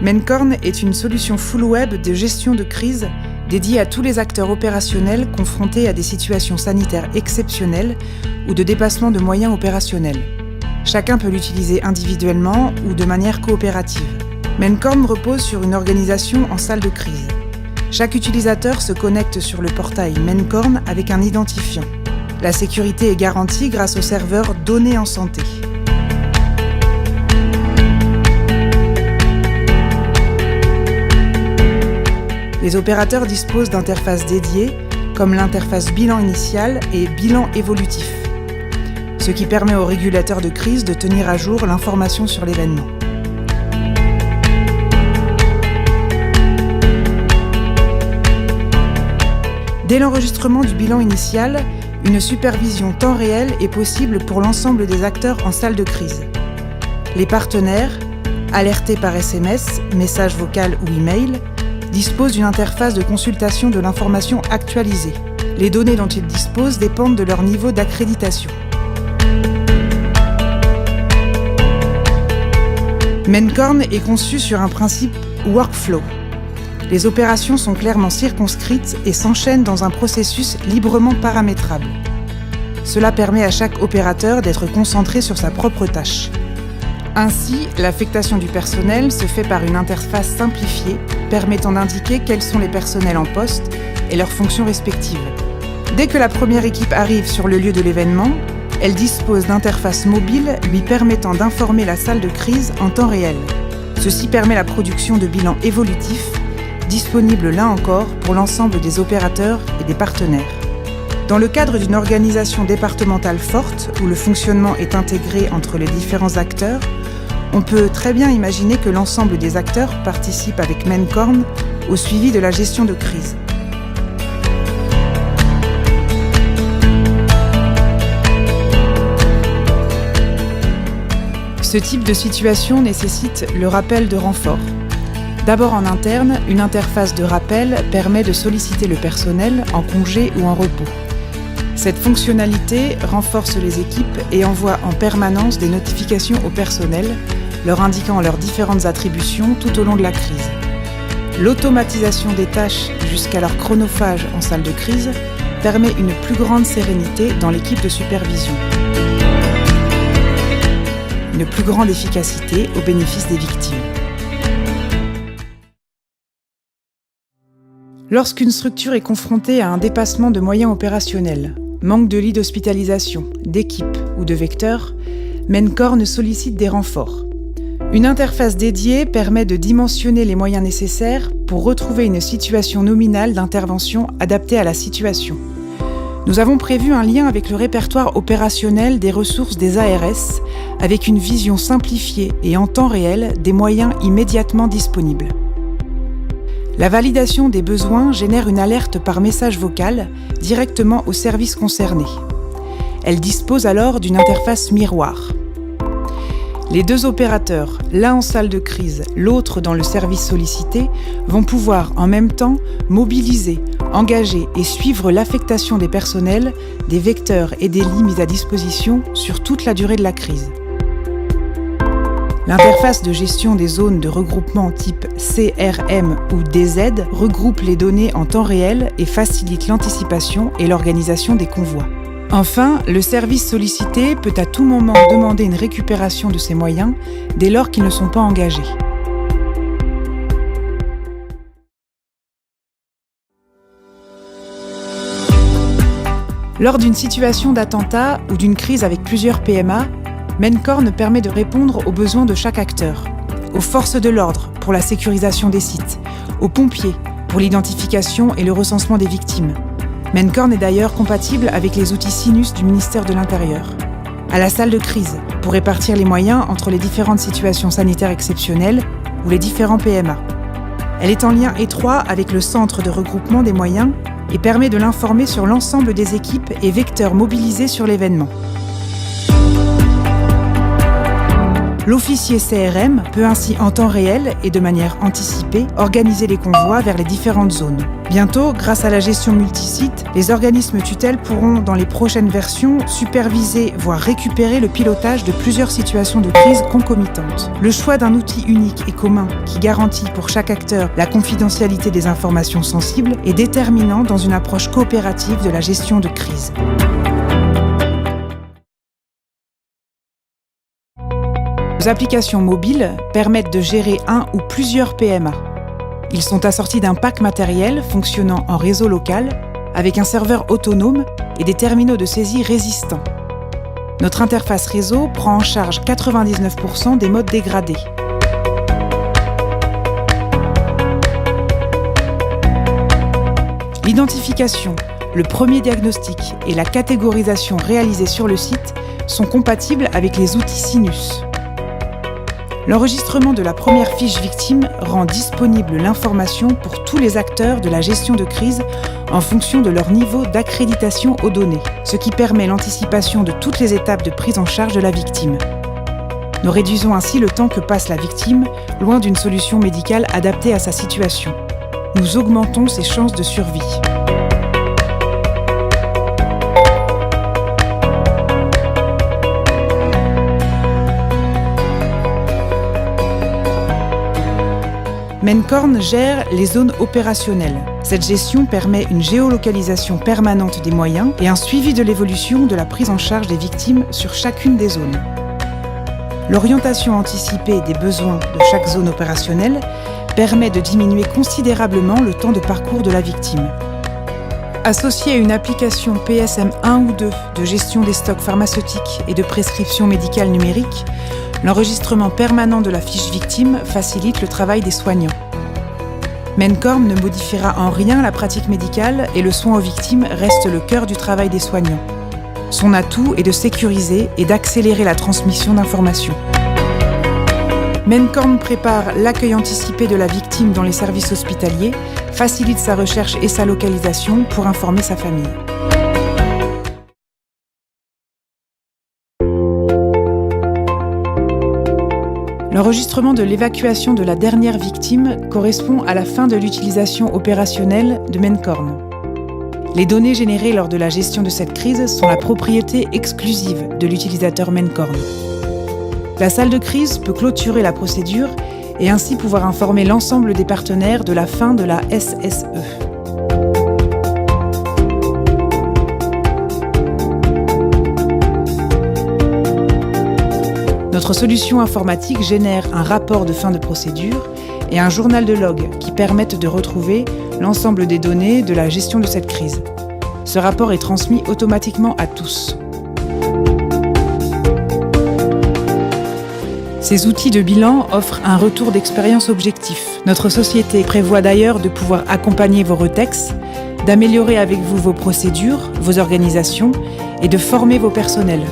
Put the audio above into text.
Mencorn est une solution full web de gestion de crise dédiée à tous les acteurs opérationnels confrontés à des situations sanitaires exceptionnelles ou de dépassement de moyens opérationnels. Chacun peut l'utiliser individuellement ou de manière coopérative. Mencorn repose sur une organisation en salle de crise. Chaque utilisateur se connecte sur le portail Mencorn avec un identifiant. La sécurité est garantie grâce au serveur Données en santé. Les opérateurs disposent d'interfaces dédiées, comme l'interface bilan initial et bilan évolutif, ce qui permet aux régulateurs de crise de tenir à jour l'information sur l'événement. Dès l'enregistrement du bilan initial, une supervision temps réel est possible pour l'ensemble des acteurs en salle de crise. Les partenaires, alertés par SMS, message vocal ou email, disposent d'une interface de consultation de l'information actualisée. Les données dont ils disposent dépendent de leur niveau d'accréditation. Mencorn est conçu sur un principe workflow. Les opérations sont clairement circonscrites et s'enchaînent dans un processus librement paramétrable. Cela permet à chaque opérateur d'être concentré sur sa propre tâche. Ainsi, l'affectation du personnel se fait par une interface simplifiée permettant d'indiquer quels sont les personnels en poste et leurs fonctions respectives. Dès que la première équipe arrive sur le lieu de l'événement, elle dispose d'interfaces mobiles lui permettant d'informer la salle de crise en temps réel. Ceci permet la production de bilans évolutifs, disponibles là encore pour l'ensemble des opérateurs et des partenaires. Dans le cadre d'une organisation départementale forte où le fonctionnement est intégré entre les différents acteurs, on peut très bien imaginer que l'ensemble des acteurs participent avec Mencorn au suivi de la gestion de crise. Ce type de situation nécessite le rappel de renfort. D'abord en interne, une interface de rappel permet de solliciter le personnel en congé ou en repos. Cette fonctionnalité renforce les équipes et envoie en permanence des notifications au personnel, leur indiquant leurs différentes attributions tout au long de la crise. L'automatisation des tâches jusqu'à leur chronophage en salle de crise permet une plus grande sérénité dans l'équipe de supervision. Une plus grande efficacité au bénéfice des victimes. Lorsqu'une structure est confrontée à un dépassement de moyens opérationnels, manque de lits d'hospitalisation, d'équipes ou de vecteurs, Mencorn sollicite des renforts. Une interface dédiée permet de dimensionner les moyens nécessaires pour retrouver une situation nominale d'intervention adaptée à la situation. Nous avons prévu un lien avec le répertoire opérationnel des ressources des ARS, avec une vision simplifiée et en temps réel des moyens immédiatement disponibles. La validation des besoins génère une alerte par message vocal directement au service concerné. Elle dispose alors d'une interface miroir. Les deux opérateurs, l'un en salle de crise, l'autre dans le service sollicité, vont pouvoir en même temps mobiliser, engager et suivre l'affectation des personnels, des vecteurs et des lits mis à disposition sur toute la durée de la crise. L'interface de gestion des zones de regroupement type CRM ou DZ regroupe les données en temps réel et facilite l'anticipation et l'organisation des convois. Enfin, le service sollicité peut à tout moment demander une récupération de ses moyens dès lors qu'ils ne sont pas engagés. Lors d'une situation d'attentat ou d'une crise avec plusieurs PMA, Mencorn permet de répondre aux besoins de chaque acteur, aux forces de l'ordre pour la sécurisation des sites, aux pompiers pour l'identification et le recensement des victimes. Mencorn est d'ailleurs compatible avec les outils Sinus du ministère de l'Intérieur. À la salle de crise, pour répartir les moyens entre les différentes situations sanitaires exceptionnelles ou les différents PMA. Elle est en lien étroit avec le centre de regroupement des moyens et permet de l'informer sur l'ensemble des équipes et vecteurs mobilisés sur l'événement. L'officier CRM peut ainsi en temps réel et de manière anticipée organiser les convois vers les différentes zones. Bientôt, grâce à la gestion multisite, les organismes tutelles pourront, dans les prochaines versions, superviser, voire récupérer le pilotage de plusieurs situations de crise concomitantes. Le choix d'un outil unique et commun qui garantit pour chaque acteur la confidentialité des informations sensibles est déterminant dans une approche coopérative de la gestion de crise. Les applications mobiles permettent de gérer un ou plusieurs PMA. Ils sont assortis d'un pack matériel fonctionnant en réseau local, avec un serveur autonome et des terminaux de saisie résistants. Notre interface réseau prend en charge 99% des modes dégradés. L'identification, le premier diagnostic et la catégorisation réalisés sur le site sont compatibles avec les outils Sinus. L'enregistrement de la première fiche victime rend disponible l'information pour tous les acteurs de la gestion de crise en fonction de leur niveau d'accréditation aux données, ce qui permet l'anticipation de toutes les étapes de prise en charge de la victime. Nous réduisons ainsi le temps que passe la victime loin d'une solution médicale adaptée à sa situation. Nous augmentons ses chances de survie. Mencorn gère les zones opérationnelles. Cette gestion permet une géolocalisation permanente des moyens et un suivi de l'évolution de la prise en charge des victimes sur chacune des zones. L'orientation anticipée des besoins de chaque zone opérationnelle permet de diminuer considérablement le temps de parcours de la victime. Associé à une application PSM 1 ou 2 de gestion des stocks pharmaceutiques et de prescription médicale numérique, l'enregistrement permanent de la fiche victime facilite le travail des soignants. Mencorn ne modifiera en rien la pratique médicale et le soin aux victimes reste le cœur du travail des soignants. Son atout est de sécuriser et d'accélérer la transmission d'informations. Mencorn prépare l'accueil anticipé de la victime dans les services hospitaliers, facilite sa recherche et sa localisation pour informer sa famille. L'enregistrement de l'évacuation de la dernière victime correspond à la fin de l'utilisation opérationnelle de Mencorn. Les données générées lors de la gestion de cette crise sont la propriété exclusive de l'utilisateur Mencorn. La salle de crise peut clôturer la procédure et ainsi pouvoir informer l'ensemble des partenaires de la fin de la SSE. Notre solution informatique génère un rapport de fin de procédure et un journal de log qui permettent de retrouver l'ensemble des données de la gestion de cette crise. Ce rapport est transmis automatiquement à tous. Ces outils de bilan offrent un retour d'expérience objectif. Notre société prévoit d'ailleurs de pouvoir accompagner vos retex, d'améliorer avec vous vos procédures, vos organisations et de former vos personnels.